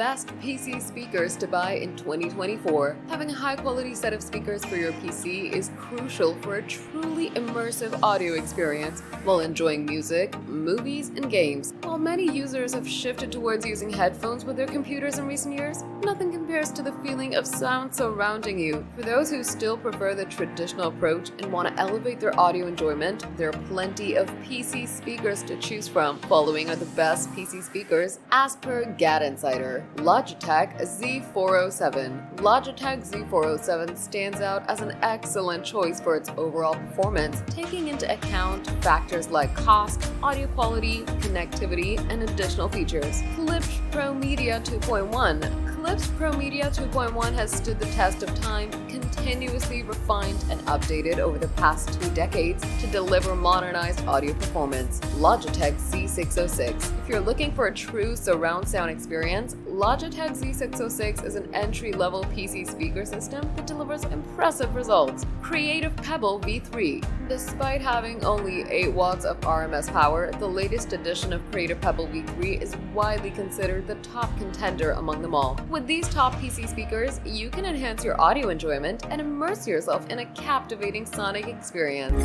best PC speakers to buy in 2024. Having a high-quality set of speakers for your PC is crucial for a truly immersive audio experience while enjoying music, movies, and games. While many users have shifted towards using headphones with their computers in recent years, nothing compares to the feeling of sound surrounding you. For those who still prefer the traditional approach and want to elevate their audio enjoyment, there are plenty of PC speakers to choose from. Following are the best PC speakers as per GAD Insider. Logitech Z407. Logitech Z407 stands out as an excellent choice for its overall performance, taking into account factors like cost, audio quality, connectivity, and additional features. Clips Pro Media 2.1. Clips Pro Media 2.1 has stood the test of time, continuously refined and updated over the past 2 decades to deliver modernized audio performance. Logitech Z606. If you're looking for a true surround sound experience, Logitech Z606 is an entry-level PC speaker system that delivers impressive results. Creative Pebble V3. Despite having only 8 watts of RMS power, the latest edition of Creative Pebble V3 is widely considered the top contender among them all. With these top PC speakers, you can enhance your audio enjoyment and immerse yourself in a captivating sonic experience.